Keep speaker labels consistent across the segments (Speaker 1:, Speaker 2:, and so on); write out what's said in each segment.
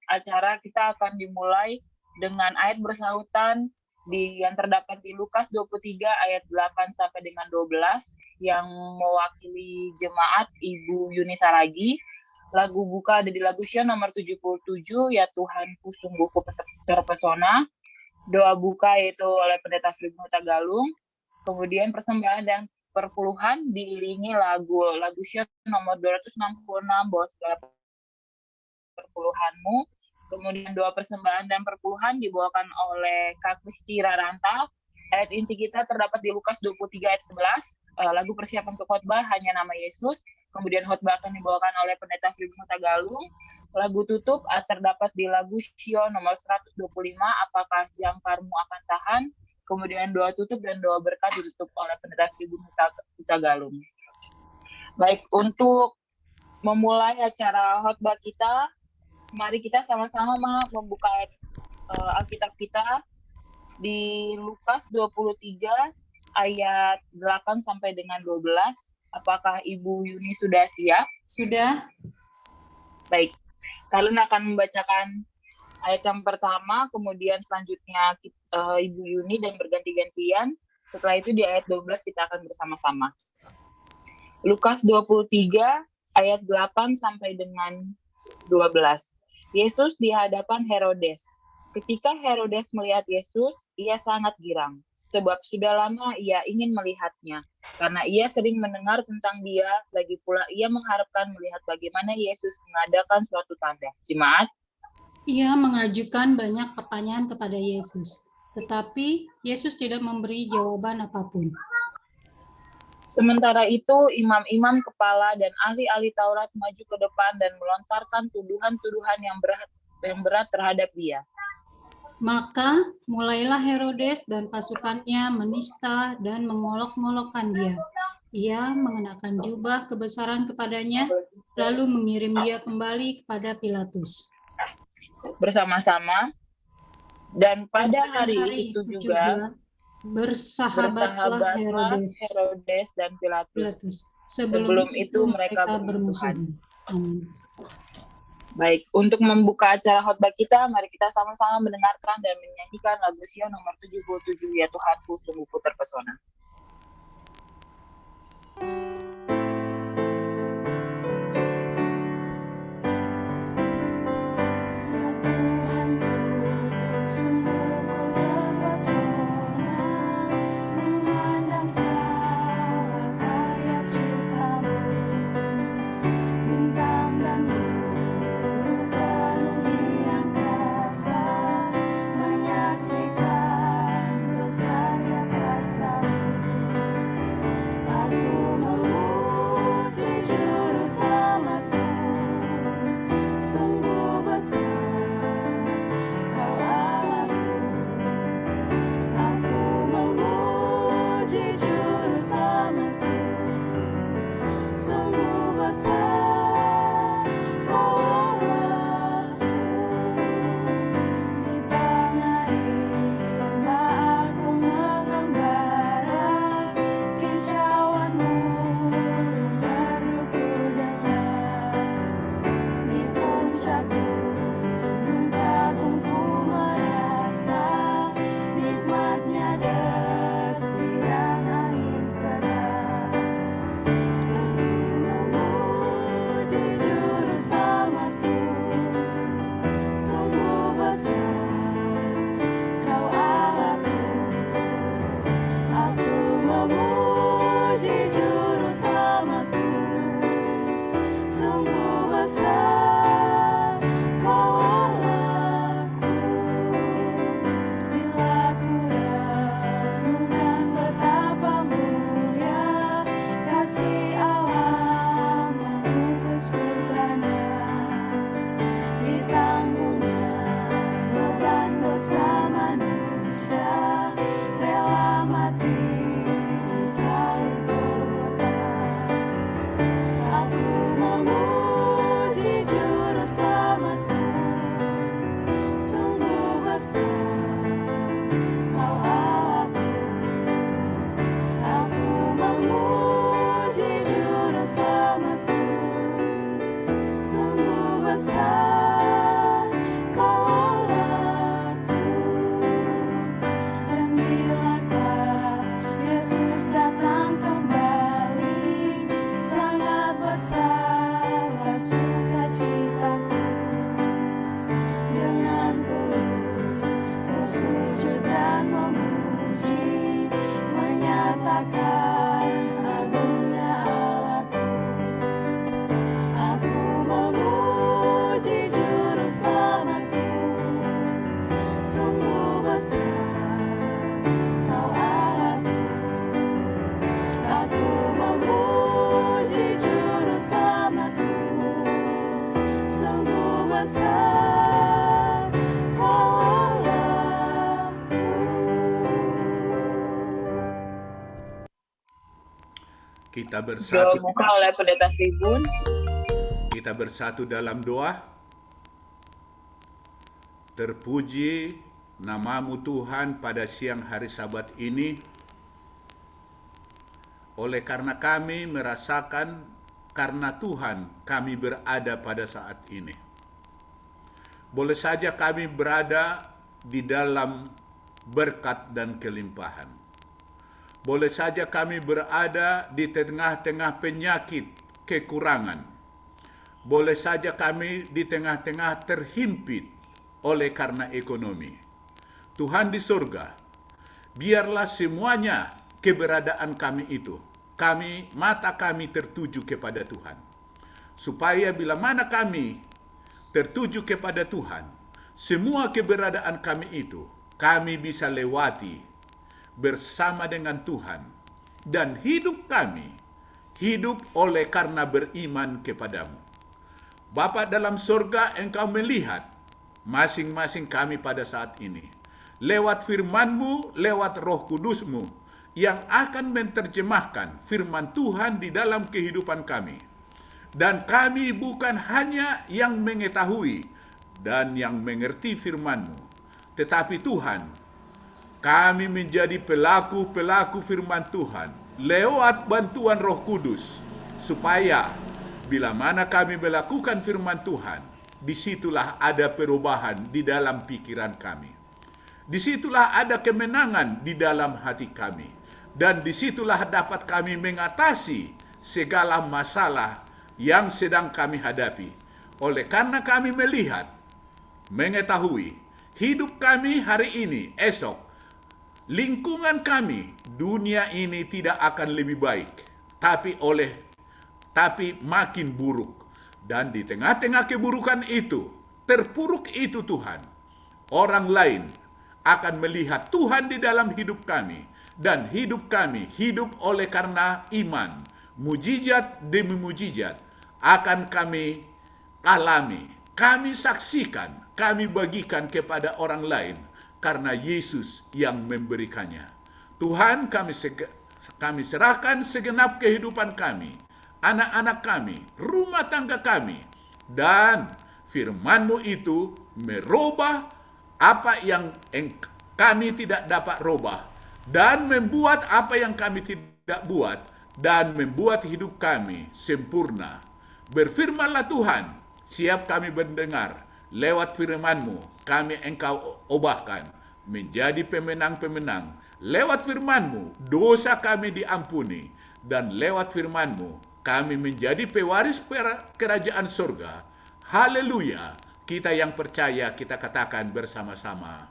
Speaker 1: acara kita akan dimulai dengan ayat bersahutan yang terdapat di Lukas 23 ayat 8 sampai dengan 12 yang mewakili jemaat Ibu Yuni Saragi. Lagu buka ada di lagu Sion nomor 77, ya Tuhanku sungguh ku terpesona. Doa buka yaitu oleh Pendeta Sri Tagalung. Kemudian persembahan dan perpuluhan diiringi lagu Sion nomor 266, bawa segala perpuluhanmu. Kemudian doa persembahan dan perpuluhan dibawakan oleh Kak Kristi Raranta. Ayat inti kita terdapat di Lukas 23 ayat 11. Lagu persiapan untuk khotbah hanya nama Yesus. Kemudian khotbah akan dibawakan oleh Pendeta Sri Tagalung. Lagu tutup terdapat di lagu Sion nomor 125, apakah jangkarmu akan tahan. Kemudian doa tutup dan doa berkat ditutup oleh Pendeta Sri Tagalung. Baik, untuk memulai acara khotbah kita, mari kita sama-sama membuka Alkitab kita di Lukas 23 ayat 8 sampai dengan 12. Apakah Ibu Yuni sudah siap?
Speaker 2: Sudah.
Speaker 1: Baik. Kalian akan membacakan ayat yang pertama, kemudian selanjutnya Ibu Yuni dan berganti-gantian. Setelah itu di ayat 12 kita akan bersama-sama. Lukas 23 ayat 8 sampai dengan 12. Yesus di hadapan Herodes. Ketika Herodes melihat Yesus, ia sangat girang, sebab sudah lama ia ingin melihatnya, karena ia sering mendengar tentang dia, lagi pula ia mengharapkan melihat bagaimana Yesus mengadakan suatu tanda. Jemaat?
Speaker 2: Ia mengajukan banyak pertanyaan kepada Yesus, tetapi Yesus tidak memberi jawaban apapun.
Speaker 1: Sementara itu, imam-imam kepala dan ahli-ahli Taurat maju ke depan dan melontarkan tuduhan-tuduhan yang berat terhadap dia.
Speaker 2: Maka mulailah Herodes dan pasukannya menista dan mengolok-ngolokkan dia. Ia mengenakan jubah kebesaran kepadanya, lalu mengirim dia kembali kepada Pilatus.
Speaker 1: Bersama-sama, dan pada hari itu juga bersahabatlah Herodes dan Pilatus. Sebelum itu mereka bermusuhan. Baik, untuk membuka acara khotbah kita, mari kita sama-sama mendengarkan dan menyanyikan lagu Sion nomor 77, ya Tuhanku sungguh ku terpesona.
Speaker 3: Selamatku, sungguh besar. akan agungnya Allahku. Aku memuji Juru Selamatku, sungguh besar Kau Allahku. Aku memuji Juru Selamatku, sungguh besar Kau Allahku.
Speaker 4: Kita bersatu,
Speaker 1: Doa muka oleh Pendeta Tribun.
Speaker 4: kita bersatu dalam doa. Terpuji namamu Tuhan pada siang hari Sabat ini, oleh karena kami merasakan karena Tuhan kami berada pada saat ini. Boleh saja kami berada di dalam berkat dan kelimpahan. Boleh saja kami berada di tengah-tengah penyakit, kekurangan. Boleh saja kami di tengah-tengah terhimpit oleh karena ekonomi. Tuhan di surga, biarlah semuanya keberadaan kami itu, mata kami tertuju kepada Tuhan. Supaya bila mana kami tertuju kepada Tuhan, semua keberadaan kami itu, kami bisa lewati bersama dengan Tuhan. Dan hidup kami, hidup oleh karena beriman kepadamu. Bapa dalam surga, Engkau melihat masing-masing kami pada saat ini. Lewat firman-Mu, lewat Roh Kudus-Mu, yang akan menerjemahkan firman Tuhan di dalam kehidupan kami. Dan kami bukan hanya yang mengetahui dan yang mengerti firman-Mu, tetapi Tuhan, kami menjadi pelaku-pelaku firman Tuhan lewat bantuan Roh Kudus, supaya bila mana kami melakukan firman Tuhan, disitulah ada perubahan di dalam pikiran kami. Disitulah ada kemenangan di dalam hati kami. Dan disitulah dapat kami mengatasi segala masalah yang sedang kami hadapi. Oleh karena kami melihat, mengetahui, hidup kami hari ini, esok, lingkungan kami, dunia ini tidak akan lebih baik, tapi makin buruk. Dan di tengah-tengah keburukan itu, terpuruk itu Tuhan, orang lain akan melihat Tuhan di dalam hidup kami, dan hidup kami hidup oleh karena iman. Mujizat demi mujizat akan kami alami, kami saksikan, kami bagikan kepada orang lain, karena Yesus yang memberikannya. Tuhan, kami serahkan segenap kehidupan kami, anak-anak kami, rumah tangga kami, dan firman-Mu itu merubah apa yang kami tidak dapat rubah, dan membuat apa yang kami tidak buat, dan membuat hidup kami sempurna. Berfirmanlah Tuhan, siap kami mendengar. Lewat firman-Mu, kami Engkau ubahkan menjadi pemenang-pemenang. Lewat firman-Mu, dosa kami diampuni. Dan lewat firman-Mu, kami menjadi pewaris kerajaan surga. Haleluya. Kita yang percaya, kita katakan bersama-sama.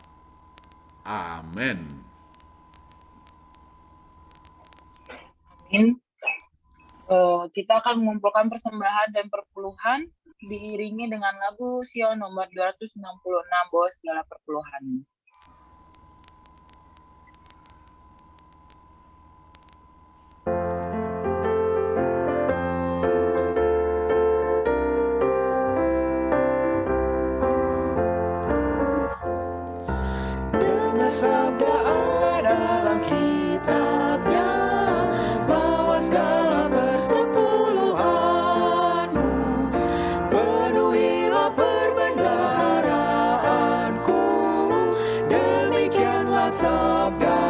Speaker 4: Amin.
Speaker 1: Amin. Kita akan mengumpulkan persembahan dan perpuluhan diiringi dengan lagu Sion nomor 266, Bawa Segala Perpuluhan.
Speaker 3: Dengar sabda Allah dalam kitabnya, bawa segala persepuluhanmu, penuhilah perbendaharaanku. Demikianlah sabda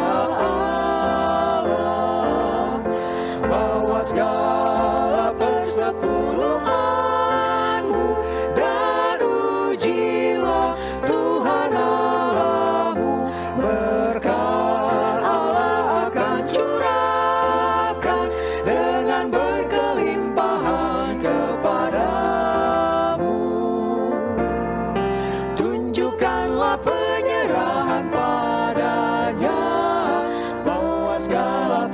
Speaker 3: Allah, bawa segala persepuluhanmu, dan ujilah Tuhan Allahmu. Berkat Allah akan curahkan dengan berkelimpahan kepadamu. Tunjukkanlah penyerahan padanya, bawa segala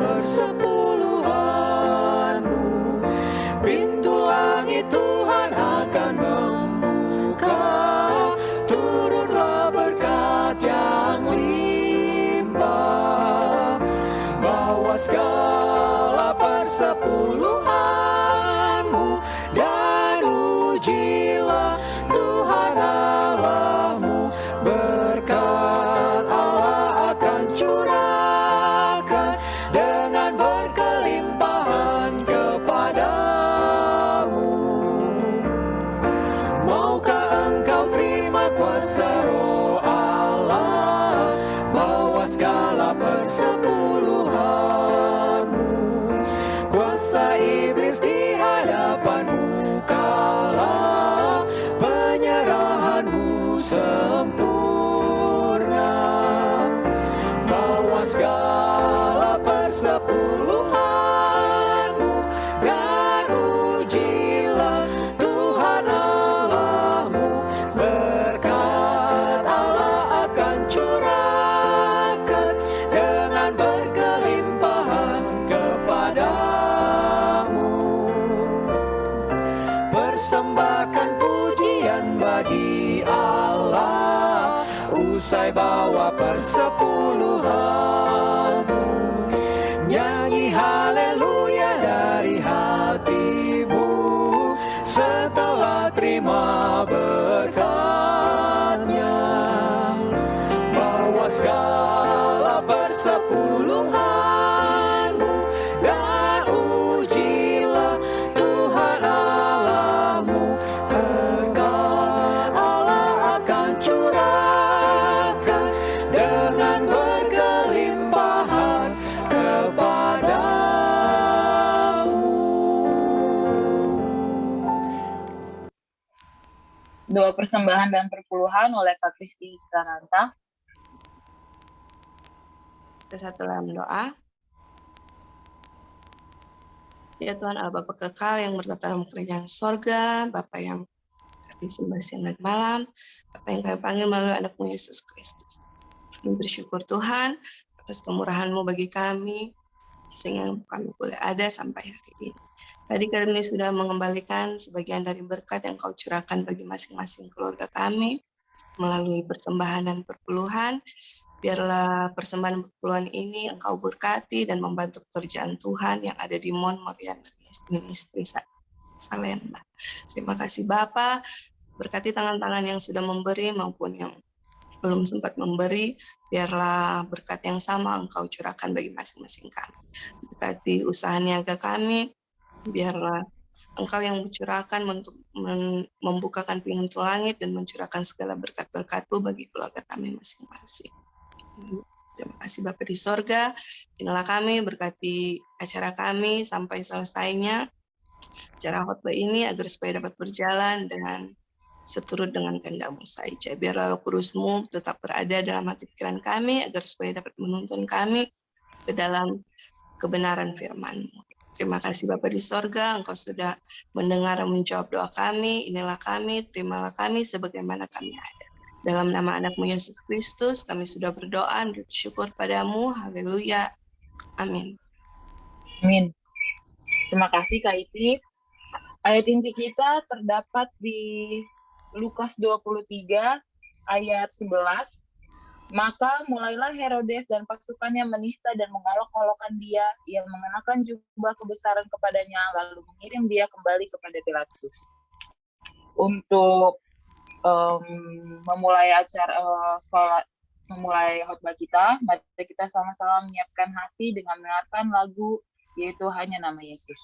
Speaker 3: bawa segala persepuluhanmu dan ujilah Tuhan Allahmu. Berkat Allah akan curahkan dengan berkelimpahan kepadamu. Maukah engkau terima kuasa Roh Allah, bawa segala persepuluhanmu. Kuasa iblis di hadapanmu kalah, penyerahanmu sempurna. Bawa segala persepuluhanmu dan ujilah Tuhan Allahmu. Berkat Allah akan curahkan dengan berkelimpahan kepadamu. Persembahkan pujian bagi Allah, usai bawa persepuluhanmu. Nyanyi haleluya dari hatimu setelah terima berkatnya. Bawa segala persepuluhanmu dan ujilah Tuhan Allahmu. Berkat Allah akan curahkan dengan berkelimpahan kepadamu.
Speaker 1: Doa persembahan dan perpuluhan oleh Kak Kristi Karanta.
Speaker 5: Kita satu dalam doa. Ya Tuhan Allah Bapa kekal yang bertata dalam kerajaan sorga, Bapa yang kami sembah siang dan malam, Bapa yang kami panggil melalui anak-Mu Yesus Kristus. Kami bersyukur Tuhan atas kemurahan-Mu bagi kami, sehingga kami boleh ada sampai hari ini. Tadi kami sudah mengembalikan sebagian dari berkat yang Kau curahkan bagi masing-masing keluarga kami melalui persembahan dan perpuluhan. Biarlah persembahan perpuluhan ini Engkau berkati dan membantu pekerjaan Tuhan yang ada di Mount Moriah Ministry Salemba. Terima kasih Bapa, berkati tangan-tangan yang sudah memberi maupun yang belum sempat memberi, biarlah berkat yang sama Engkau curahkan bagi masing-masing kami. Berkati usaha niaga kami, biarlah Engkau yang mencurahkan untuk membukakan pintu langit dan mencurahkan segala berkat-berkat-Mu bagi keluarga kami masing-masing. Terima kasih Bapa di sorga, inilah kami, berkati acara kami sampai selesainya acara khotbah ini agar supaya dapat berjalan dengan seturut dengan kehendak-Mu saja. Biarlah Roh Kudus-Mu tetap berada dalam hati pikiran kami agar supaya dapat menuntun kami ke dalam kebenaran firman-Mu. Terima kasih Bapa di sorga, Engkau sudah mendengar dan menjawab doa kami. Inilah kami, terimalah kami sebagaimana kami ada. Dalam nama anak-Mu Yesus Kristus, kami sudah berdoa dan bersyukur padamu. Haleluya. Amin.
Speaker 1: Amin. Terima kasih Kak Iti. Ayat inti kita terdapat di Lukas 23 ayat 11. Maka mulailah Herodes dan pasukannya menista dan mengolok-olokkan dia. Ia mengenakan jubah kebesaran kepadanya, lalu mengirim dia kembali kepada Pilatus. Untuk memulai acara memulai khotbah kita, mari kita sama-sama menyiapkan hati dengan mendengarkan lagu, yaitu Hanya Nama Yesus.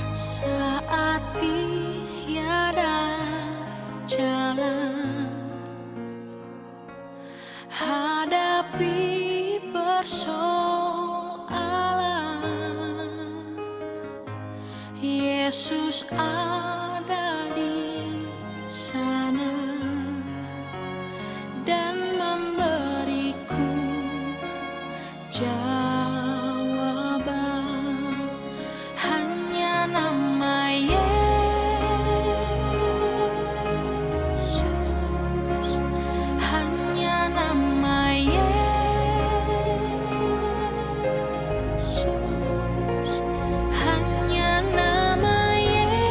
Speaker 6: Saat tiada jalan, hadapi persoalan, Yesus ada di sana dan memberiku jawaban. Hanya nama Yesus, hanya nama Yesus, hanya nama Yesus,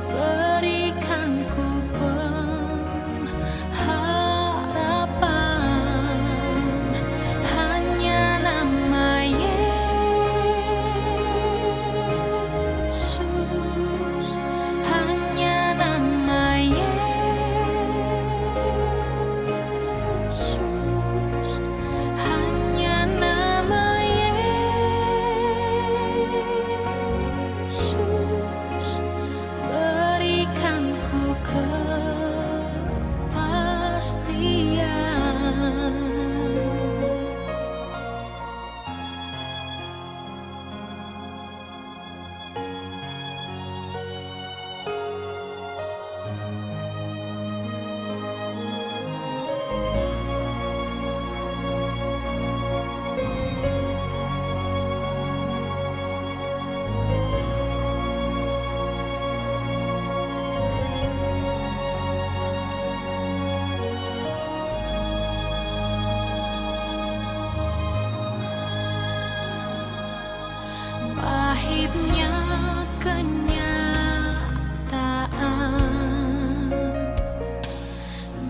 Speaker 6: berikan ku pengharapan. Hanya nama Yesus, hanya nama Yesus, hanya nama Yesus, berikan ku kepastian. Pahitnya kenyataan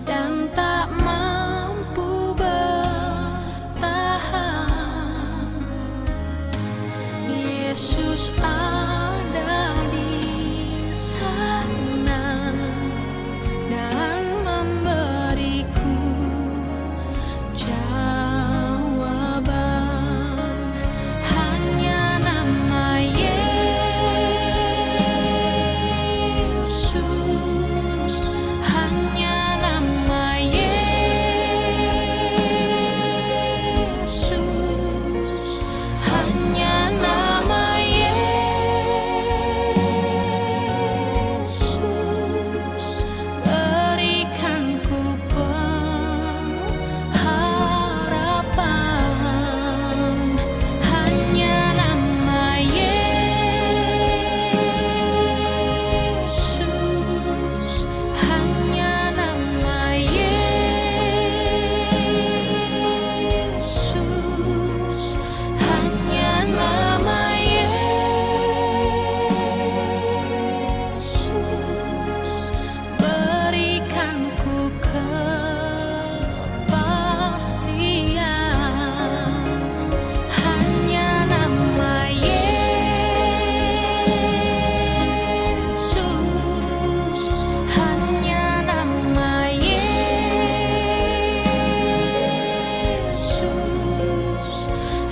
Speaker 6: dan tak mampu bertahan. Yesus ada di sana dan memberiku jawaban. Hanya nama Yesus, hanya nama Yesus, hanya nama Yesus, berikan ku pengharapan. Hanya nama Yesus, hanya nama Yesus, hanya nama Yesus, berikan ku kepastian. Hanya nama Yesus, hanya nama Yesus,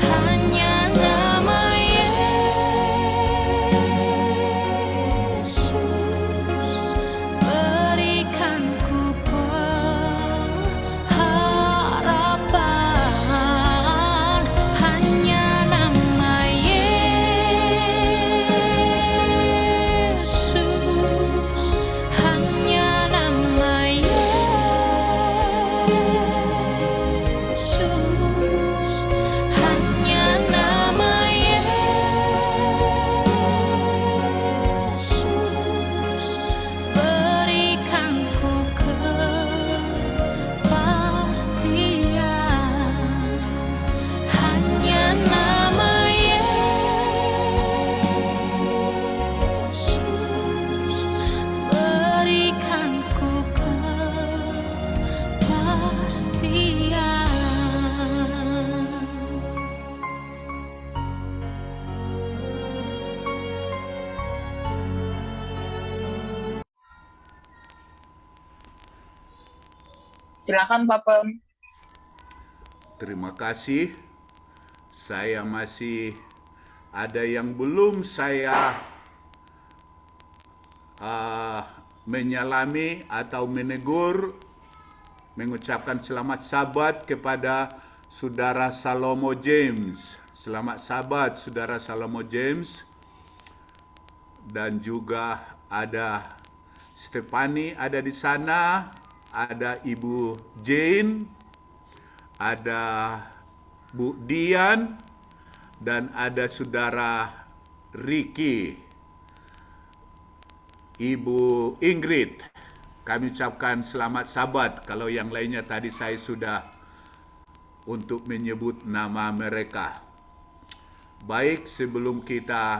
Speaker 6: hanya nama Yesus, berikan ku pengharapan. Hanya nama Yesus, hanya nama Yesus, hanya nama Yesus, berikan ku kepastian. Hanya nama Yesus, berikan ku kepastian.
Speaker 1: Silakan Pak Pem.
Speaker 4: Terima kasih. Saya masih ada yang belum saya menyalami atau menegur, mengucapkan selamat Sabat kepada Saudara Salomo James. Selamat Sabat Saudara Salomo James, dan juga ada Stefani ada di sana, ada Ibu Jane, ada Bu Dian, dan ada Saudara Ricky, Ibu Ingrid. Kami ucapkan selamat Sabat. Kalau yang lainnya tadi saya sudah untuk menyebut nama mereka. Baik, sebelum kita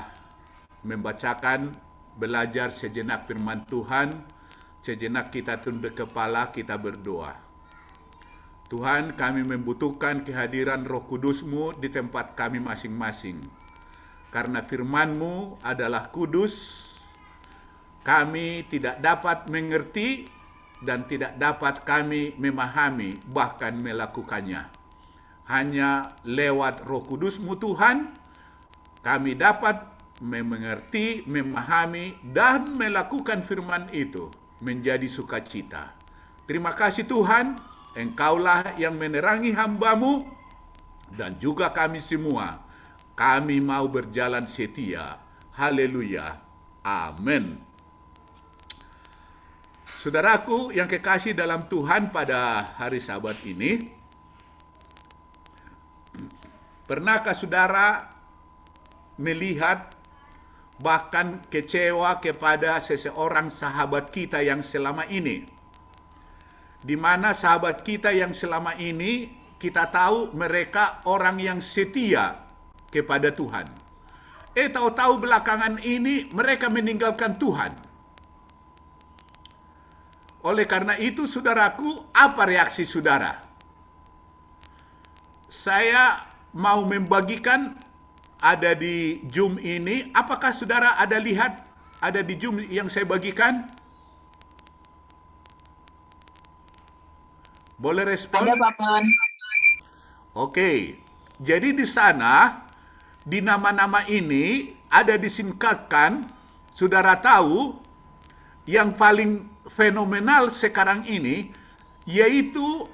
Speaker 4: membacakan, belajar sejenak firman Tuhan, sejenak kita tunduk kepala, kita berdoa. Tuhan, kami membutuhkan kehadiran Roh Kudus-Mu di tempat kami masing-masing. Karena firman-Mu adalah kudus, kami tidak dapat mengerti dan tidak dapat kami memahami, bahkan melakukannya. Hanya lewat Roh Kudus-Mu Tuhan, kami dapat mengerti, memahami, dan melakukan firman itu menjadi sukacita. Terima kasih Tuhan, Engkaulah yang menerangi hamba-Mu, dan juga kami semua. Kami mau berjalan setia. Haleluya. Amin. Saudaraku yang kekasih dalam Tuhan, pada hari Sabat ini, pernahkah saudara melihat bahkan kecewa kepada seseorang sahabat kita yang selama ini, di mana sahabat kita yang selama ini kita tahu mereka orang yang setia kepada Tuhan. Tahu-tahu belakangan ini mereka meninggalkan Tuhan. Oleh karena itu, saudaraku, apa reaksi saudara? Saya mau membagikan, ada di Zoom ini. Apakah saudara ada lihat, ada di Zoom yang saya bagikan? Boleh respon?
Speaker 1: Ada, Pak Pon.
Speaker 4: Oke, jadi di sana, di nama-nama ini ada disingkatkan, saudara tahu, yang paling fenomenal sekarang ini, yaitu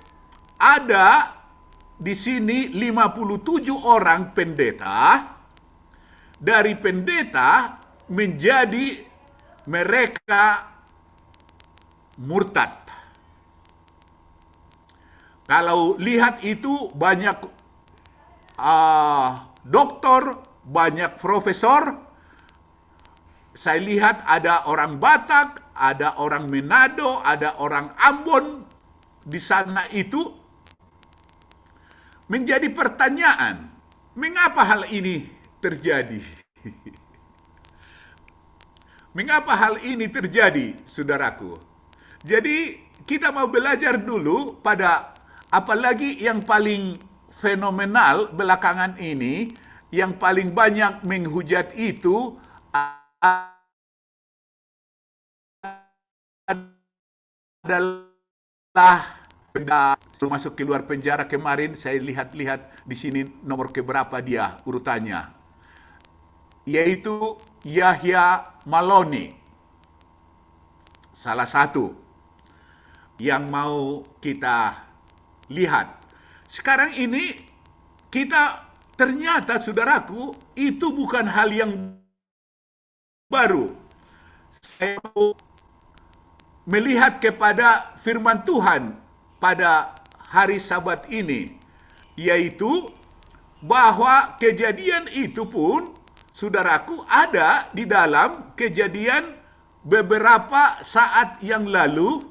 Speaker 4: ada di sini 57 orang pendeta. Dari pendeta menjadi mereka murtad. Kalau lihat itu banyak doktor, banyak profesor. Saya lihat ada orang Batak, ada orang Manado, ada orang Ambon di sana itu. Menjadi pertanyaan, mengapa hal ini terjadi? Mengapa hal ini terjadi, saudaraku? Jadi kita mau belajar dulu pada, apalagi yang paling fenomenal belakangan ini, yang paling banyak menghujat itu adalah masuk keluar penjara kemarin. Saya lihat-lihat di sini nomor keberapa dia urutannya, yaitu Yahya Maloney, salah satu yang mau kita lihat. Sekarang ini kita ternyata, saudaraku, itu bukan hal yang baru. Saya mau melihat kepada firman Tuhan pada hari Sabat ini, yaitu bahwa kejadian itu pun, saudaraku, ada di dalam Kejadian beberapa saat yang lalu,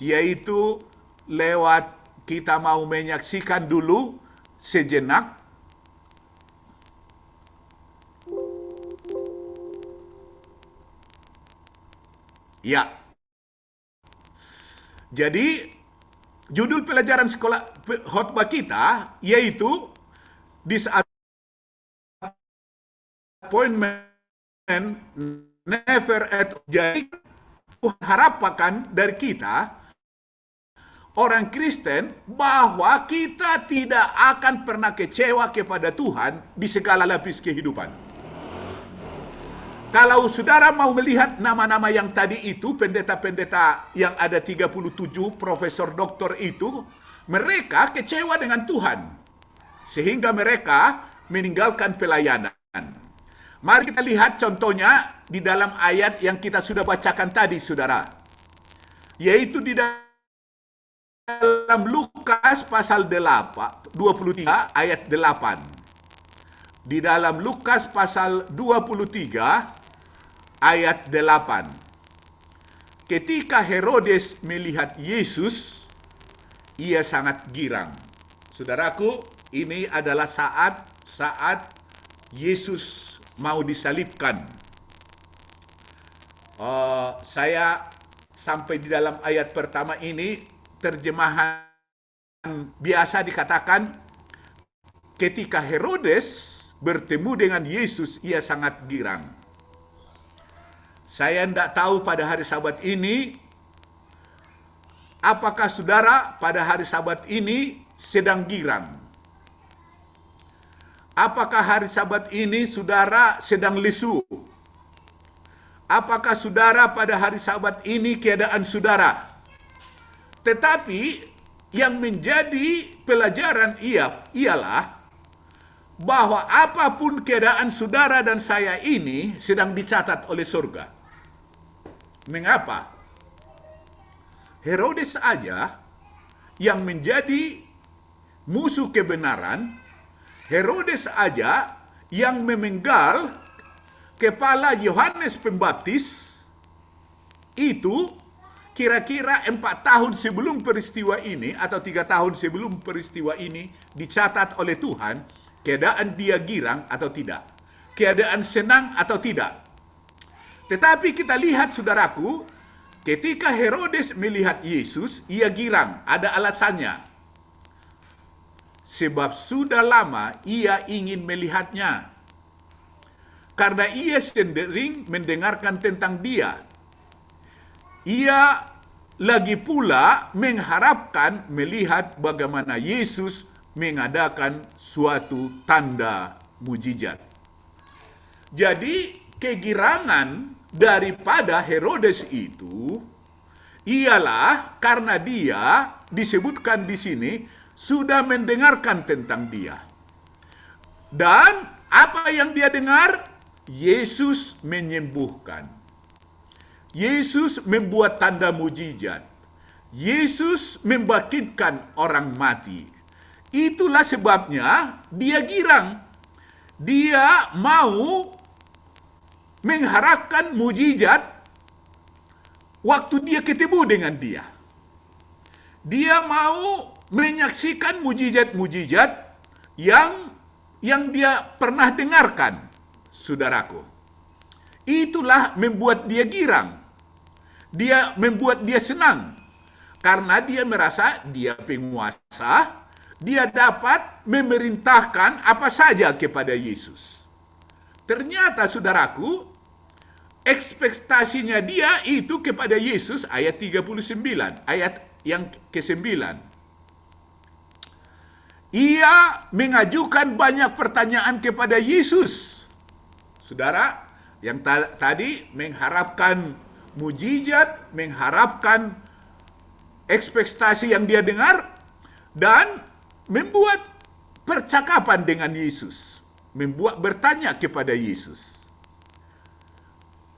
Speaker 4: yaitu lewat, kita mau menyaksikan dulu sejenak. Ya. Jadi judul pelajaran sekolah khotbah kita yaitu this appointment never at. Jadi harapkan dari kita orang Kristen bahwa kita tidak akan pernah kecewa kepada Tuhan di segala lapis kehidupan. Kalau saudara mau melihat nama-nama yang tadi itu, pendeta-pendeta yang ada 37, profesor doktor itu, mereka kecewa dengan Tuhan. Sehingga mereka meninggalkan pelayanan. Mari kita lihat contohnya di dalam ayat yang kita sudah bacakan tadi, saudara. Yaitu di dalam Lukas pasal 23 ayat 8. Di dalam Lukas pasal 23 ayat 8. Ketika Herodes melihat Yesus, ia sangat girang. Saudaraku, ini adalah saat Yesus mau disalibkan. Saya sampai di dalam ayat pertama ini, terjemahan biasa dikatakan, ketika Herodes bertemu dengan Yesus, ia sangat girang. Saya tidak tahu pada hari Sabat ini, apakah saudara pada hari Sabat ini sedang girang? Apakah hari Sabat ini saudara sedang lesu? Apakah saudara pada hari Sabat ini keadaan saudara? Tetapi yang menjadi pelajaran ialah bahwa apapun keadaan saudara dan saya ini sedang dicatat oleh surga. Mengapa? Herodes saja yang menjadi musuh kebenaran, Herodes saja yang memenggal kepala Yohanes Pembaptis, itu kira-kira 4 tahun sebelum peristiwa ini, atau 3 tahun sebelum peristiwa ini dicatat oleh Tuhan, keadaan dia girang atau tidak, keadaan senang atau tidak. Tetapi kita lihat, saudaraku, ketika Herodes melihat Yesus, ia girang. Ada alasannya. Sebab sudah lama ia ingin melihatnya. Karena ia sendiri mendengarkan tentang dia. Ia lagi pula mengharapkan melihat bagaimana Yesus mengadakan suatu tanda mujizat. Jadi, kegirangan daripada Herodes itu ialah karena dia disebutkan di sini sudah mendengarkan tentang dia. Dan apa yang dia dengar? Yesus menyembuhkan. Yesus membuat tanda mujizat. Yesus membangkitkan orang mati. Itulah sebabnya dia girang. Dia mau mengharapkan mujizat waktu dia ketemu dengan dia. Dia mau menyaksikan mujizat-mujizat yang dia pernah dengarkan, saudaraku. Itulah membuat dia girang. Dia membuat dia senang. Karena dia merasa dia penguasa, dia dapat memerintahkan apa saja kepada Yesus. Ternyata, saudaraku, ekspektasinya dia itu kepada Yesus, ayat 39, ayat yang ke-9. Ia mengajukan banyak pertanyaan kepada Yesus. Saudara, yang tadi mengharapkan mujizat, mengharapkan ekspektasi yang dia dengar, dan membuat percakapan dengan Yesus. Membuat bertanya kepada Yesus.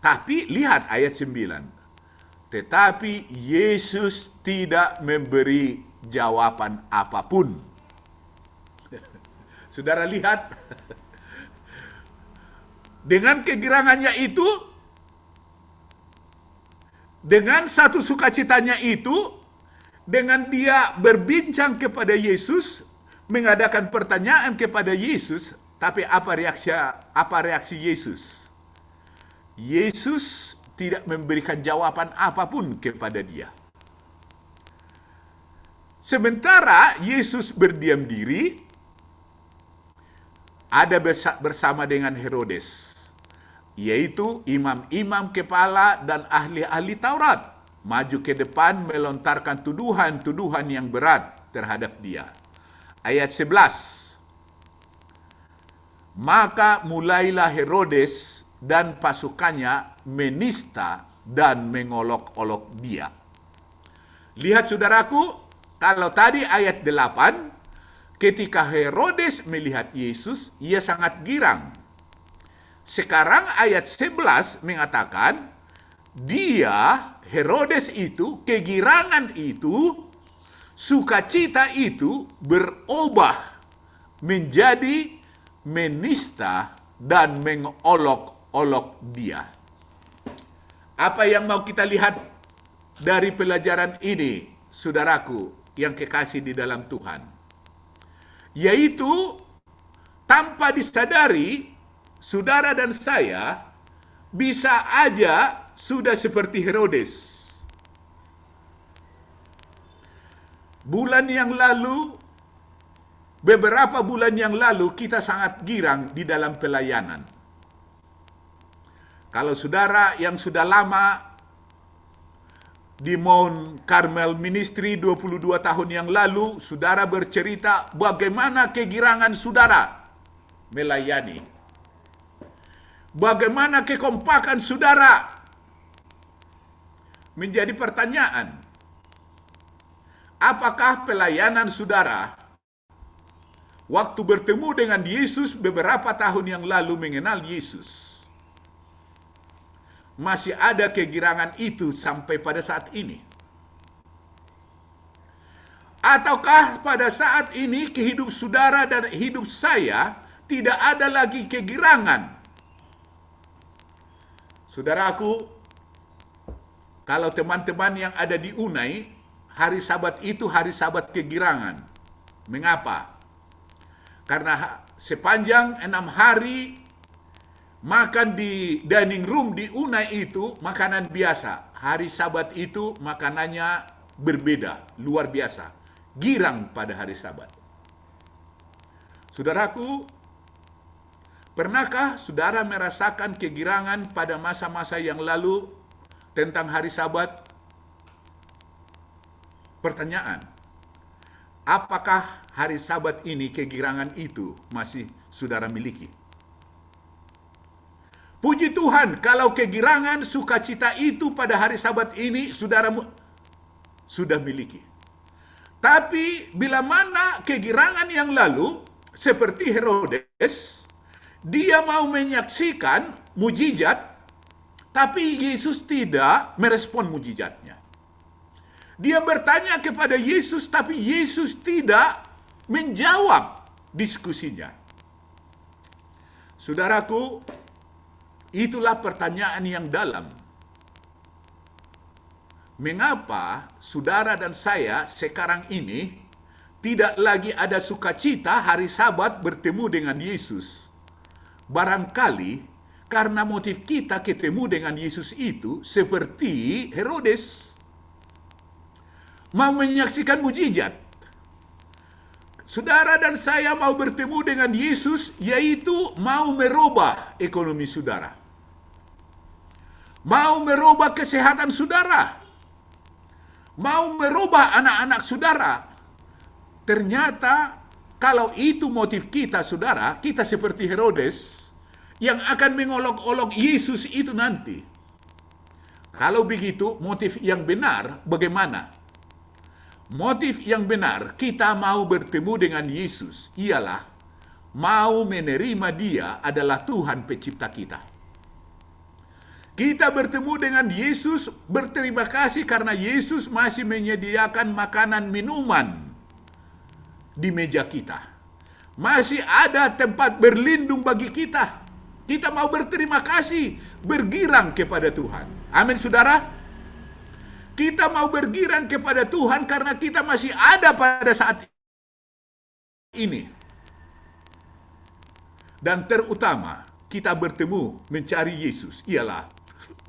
Speaker 4: Tapi lihat ayat 9. Tetapi Yesus tidak memberi jawaban apapun. Saudara lihat, dengan kegirangannya itu, dengan satu sukacitanya itu, dengan dia berbincang kepada Yesus, mengadakan pertanyaan kepada Yesus, tapi apa reaksi Yesus? Yesus tidak memberikan jawaban apapun kepada dia. Sementara Yesus berdiam diri, ada bersama dengan Herodes, yaitu imam-imam kepala dan ahli-ahli Taurat, maju ke depan melontarkan tuduhan-tuduhan yang berat terhadap dia. Ayat 11. Maka mulailah Herodes dan pasukannya menista dan mengolok-olok dia. Lihat, saudaraku, kalau tadi ayat 8, ketika Herodes melihat Yesus, ia sangat girang. Sekarang ayat 11 mengatakan, dia, Herodes itu, kegirangan itu, sukacita itu berubah menjadi menista dan mengolok-olok dia. Apa yang mau kita lihat dari pelajaran ini, saudaraku yang kekasih di dalam Tuhan? Yaitu, tanpa disadari, saudara dan saya bisa aja sudah seperti Herodes. Beberapa bulan yang lalu kita sangat girang di dalam pelayanan. Kalau saudara yang sudah lama di Mount Carmel Ministry 22 tahun yang lalu, saudara bercerita bagaimana kegirangan saudara melayani. Bagaimana kekompakan saudara. Menjadi pertanyaan, apakah pelayanan saudara waktu bertemu dengan Yesus beberapa tahun yang lalu mengenal Yesus, masih ada kegirangan itu sampai pada saat ini? Ataukah pada saat ini kehidup saudara dan hidup saya tidak ada lagi kegirangan? Saudaraku, kalau teman-teman yang ada di Unai, hari Sabat itu hari Sabat kegirangan. Mengapa? Karena sepanjang 6 hari makan di dining room di Unai itu makanan biasa. Hari Sabat itu makanannya berbeda, luar biasa. Girang pada hari Sabat. Saudaraku, pernahkah saudara merasakan kegirangan pada masa-masa yang lalu tentang hari Sabat? Pertanyaan, apakah hari Sabat ini kegirangan itu masih saudara miliki? Puji Tuhan, kalau kegirangan sukacita itu pada hari Sabat ini saudara sudah miliki. Tapi bila mana kegirangan yang lalu seperti Herodes, dia mau menyaksikan mujizat, tapi Yesus tidak merespon mujizatnya. Dia bertanya kepada Yesus, tapi Yesus tidak menjawab diskusinya. Saudaraku, itulah pertanyaan yang dalam. Mengapa saudara dan saya sekarang ini tidak lagi ada sukacita hari Sabat bertemu dengan Yesus? Barangkali karena motif kita ketemu dengan Yesus itu seperti Herodes. Mau menyaksikan mujizat. Saudara dan saya mau bertemu dengan Yesus, yaitu mau merubah ekonomi saudara. Mau merubah kesehatan saudara. Mau merubah anak-anak saudara. Ternyata kalau itu motif kita saudara, kita seperti Herodes yang akan mengolok-olok Yesus itu nanti. Kalau begitu, motif yang benar bagaimana? Motif yang benar, kita mau bertemu dengan Yesus, ialah mau menerima Dia adalah Tuhan pencipta kita. Kita bertemu dengan Yesus, berterima kasih karena Yesus masih menyediakan makanan minuman di meja kita. Masih ada tempat berlindung bagi kita. Kita mau berterima kasih, bergirang kepada Tuhan. Amin, saudara. Kita mau bergirang kepada Tuhan karena kita masih ada pada saat ini. Dan terutama, kita bertemu mencari Yesus, ialah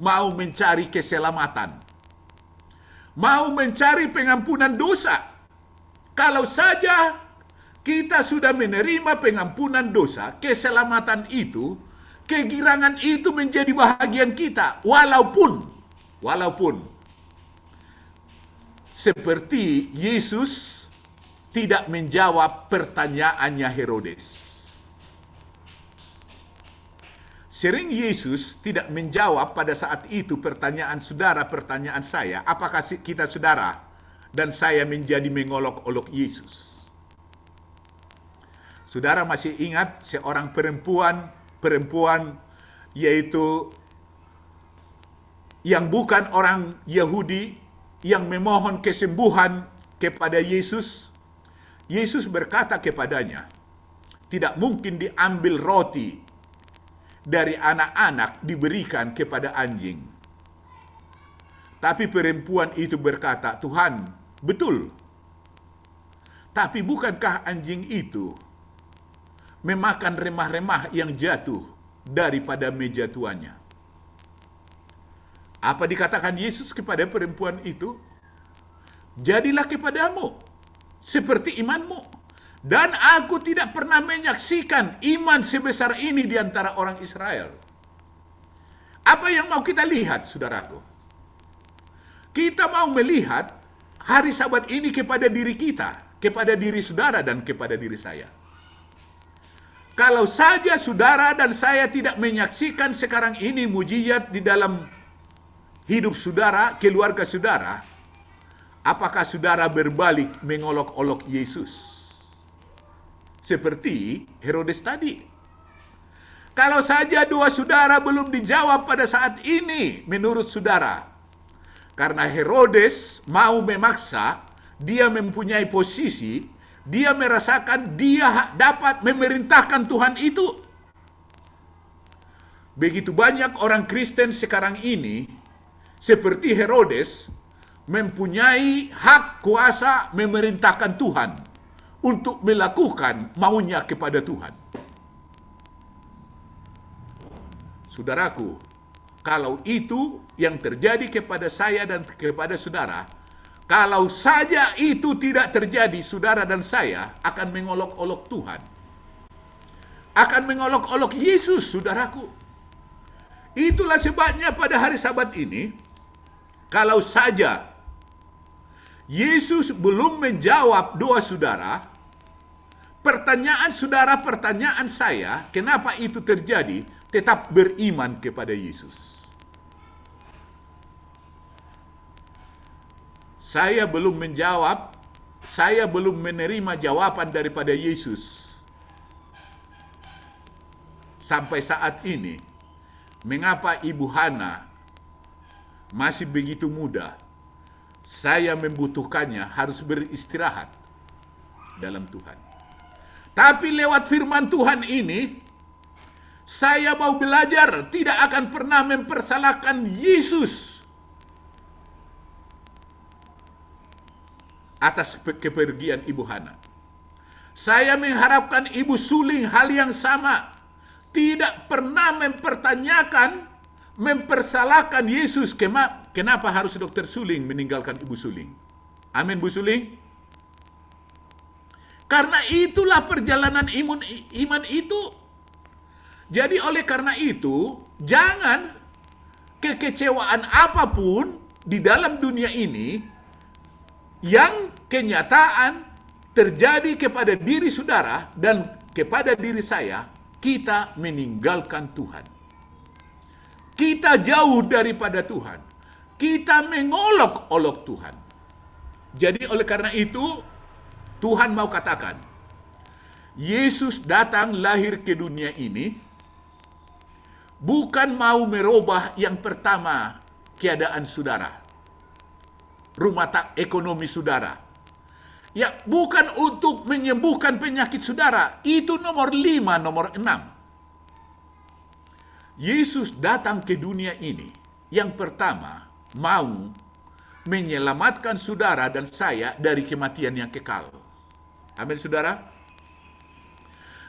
Speaker 4: mau mencari keselamatan. Mau mencari pengampunan dosa. Kalau saja kita sudah menerima pengampunan dosa, keselamatan itu, kegirangan itu menjadi bahagian kita, walaupun seperti Yesus tidak menjawab pertanyaannya Herodes. Sering Yesus tidak menjawab pada saat itu pertanyaan saudara, pertanyaan saya. Apakah kita saudara dan saya menjadi mengolok-olok Yesus? Saudara masih ingat seorang perempuan yaitu yang bukan orang Yahudi yang memohon kesembuhan kepada Yesus. Yesus berkata kepadanya, tidak mungkin diambil roti dari anak-anak diberikan kepada anjing. Tapi perempuan itu berkata, Tuhan, betul. Tapi bukankah anjing itu memakan remah-remah yang jatuh daripada meja tuannya? Apa dikatakan Yesus kepada perempuan itu? Jadilah kepadamu seperti imanmu. Dan aku tidak pernah menyaksikan iman sebesar ini di antara orang Israel. Apa yang mau kita lihat, saudaraku? Kita mau melihat hari Sabat ini kepada diri kita, kepada diri saudara dan kepada diri saya. Kalau saja saudara dan saya tidak menyaksikan sekarang ini mujizat di dalam hidup saudara, keluarga saudara, apakah saudara berbalik mengolok-olok Yesus? Seperti Herodes tadi. Kalau saja doa saudara belum dijawab pada saat ini menurut saudara, karena Herodes mau memaksa, dia mempunyai posisi, dia merasakan dia dapat memerintahkan Tuhan itu. Begitu banyak orang Kristen sekarang ini, seperti Herodes, mempunyai hak kuasa memerintahkan Tuhan untuk melakukan maunya kepada Tuhan. Saudaraku, kalau itu yang terjadi kepada saya dan kepada saudara, kalau saja itu tidak terjadi, saudara dan saya akan mengolok-olok Tuhan. Akan mengolok-olok Yesus, saudaraku. Itulah sebabnya pada hari Sabat ini, kalau saja Yesus belum menjawab doa saudara, pertanyaan saudara, pertanyaan saya, kenapa itu terjadi? Tetap beriman kepada Yesus. Saya belum menjawab, saya belum menerima jawaban daripada Yesus. Sampai saat ini, mengapa Ibu Hana masih begitu muda? Saya membutuhkannya harus beristirahat dalam Tuhan. Tapi lewat firman Tuhan ini, saya mau belajar tidak akan pernah mempersalahkan Yesus atas kepergian Ibu Hana. Saya mengharapkan Ibu Suling hal yang sama. Tidak pernah mempertanyakan, mempersalahkan Yesus. Kenapa harus Dokter Suling meninggalkan Ibu Suling? Amin, Bu Suling. Karena itulah perjalanan iman itu. Jadi oleh karena itu, jangan kekecewaan apapun di dalam dunia ini yang kenyataan terjadi kepada diri saudara dan kepada diri saya, kita meninggalkan Tuhan. Kita jauh daripada Tuhan. Kita mengolok-olok Tuhan. Jadi oleh karena itu, Tuhan mau katakan, Yesus datang lahir ke dunia ini, bukan mau merubah yang pertama keadaan saudara, rumah ekonomi saudara. Ya, bukan untuk menyembuhkan penyakit saudara. Itu nomor 5, nomor 6. Yesus datang ke dunia ini, yang pertama mau menyelamatkan saudara dan saya dari kematian yang kekal. Amin, saudara.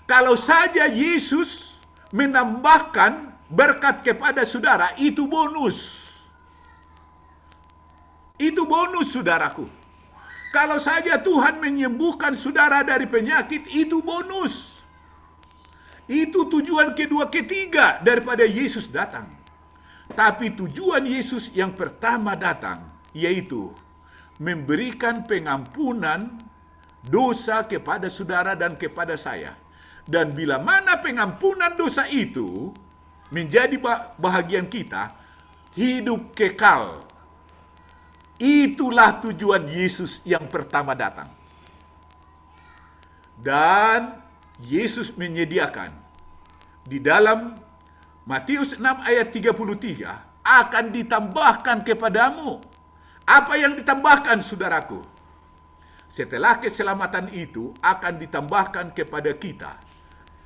Speaker 4: Kalau saja Yesus menambahkan berkat kepada saudara, itu bonus. Itu bonus, saudaraku. Kalau saja Tuhan menyembuhkan saudara dari penyakit, itu bonus. Itu tujuan kedua, ketiga daripada Yesus datang. Tapi tujuan Yesus yang pertama datang, yaitu memberikan pengampunan dosa kepada saudara dan kepada saya. Dan bila mana pengampunan dosa itu menjadi bahagian kita, hidup kekal. Itulah tujuan Yesus yang pertama datang. Dan Yesus menyediakan di dalam Matius 6 ayat 33, akan ditambahkan kepadamu. Apa yang ditambahkan, saudaraku? Setelah keselamatan itu akan ditambahkan kepada kita,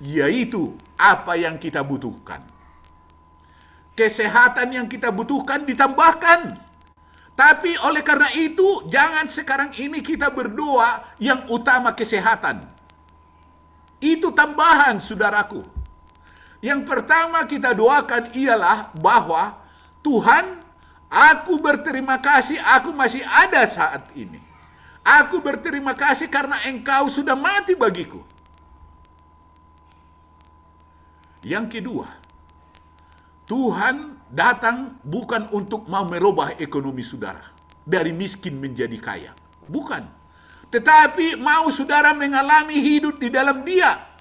Speaker 4: yaitu apa yang kita butuhkan. Kesehatan yang kita butuhkan ditambahkan. Tapi oleh karena itu, jangan sekarang ini kita berdoa yang utama kesehatan. Itu tambahan, saudaraku. Yang pertama kita doakan ialah bahwa Tuhan, aku berterima kasih aku masih ada saat ini. Aku berterima kasih karena Engkau sudah mati bagiku. Yang kedua, Tuhan datang bukan untuk mau merubah ekonomi saudara dari miskin menjadi kaya. Bukan. Tetapi mau saudara mengalami hidup di dalam Dia.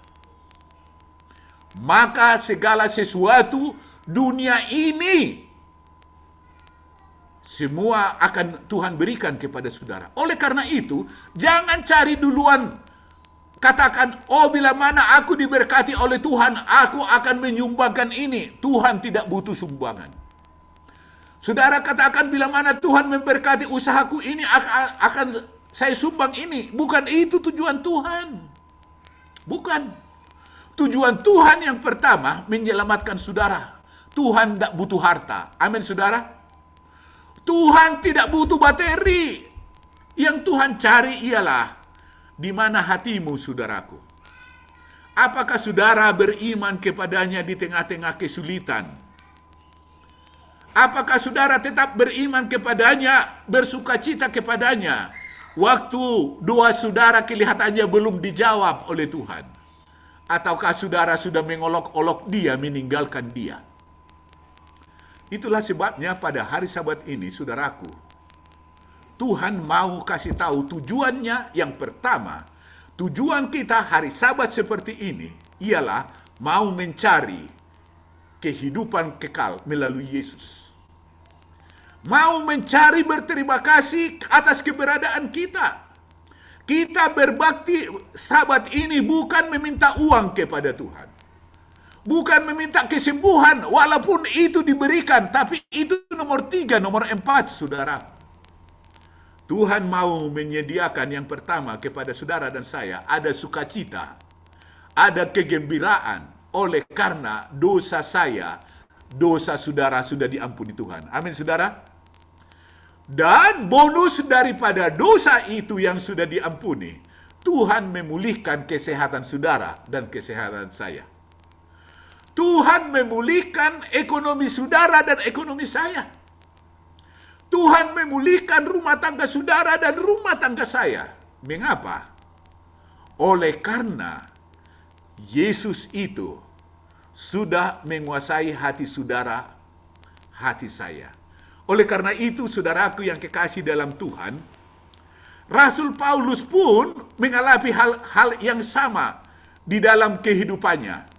Speaker 4: Maka segala sesuatu dunia ini semua akan Tuhan berikan kepada saudara. Oleh karena itu, jangan cari duluan. Katakan, oh bila mana aku diberkati oleh Tuhan, aku akan menyumbangkan ini. Tuhan tidak butuh sumbangan. Saudara katakan, bila mana Tuhan memberkati usahaku ini, akan saya sumbang ini. Bukan itu tujuan Tuhan. Bukan. Tujuan Tuhan yang pertama, menyelamatkan saudara. Tuhan tidak butuh harta. Amin, saudara. Tuhan tidak butuh materi. Yang Tuhan cari ialah di mana hatimu, saudaraku. Apakah saudara beriman kepadanya di tengah-tengah kesulitan? Apakah saudara tetap beriman kepadanya, bersukacita kepadanya, waktu doa saudara kelihatannya belum dijawab oleh Tuhan? Ataukah saudara sudah mengolok-olok dia, meninggalkan dia? Itulah sebabnya pada hari Sabat ini, saudaraku, Tuhan mau kasih tahu tujuannya. Yang pertama, tujuan kita hari Sabat seperti ini ialah mau mencari kehidupan kekal melalui Yesus. Mau mencari berterima kasih atas keberadaan kita. Kita berbakti Sabat ini bukan meminta uang kepada Tuhan. Bukan meminta kesembuhan, walaupun itu diberikan. Tapi itu nomor 3, nomor 4, saudara. Tuhan mau menyediakan yang pertama kepada saudara dan saya. Ada sukacita, ada kegembiraan. Oleh karena dosa saya, dosa saudara sudah diampuni Tuhan. Amin, saudara. Dan bonus daripada dosa itu yang sudah diampuni, Tuhan memulihkan kesehatan saudara dan kesehatan saya. Tuhan memulihkan ekonomi saudara dan ekonomi saya. Tuhan memulihkan rumah tangga saudara dan rumah tangga saya. Mengapa? Oleh karena Yesus itu sudah menguasai hati saudara, hati saya. Oleh karena itu, saudaraku yang kekasih dalam Tuhan, Rasul Paulus pun mengalami hal yang sama di dalam kehidupannya.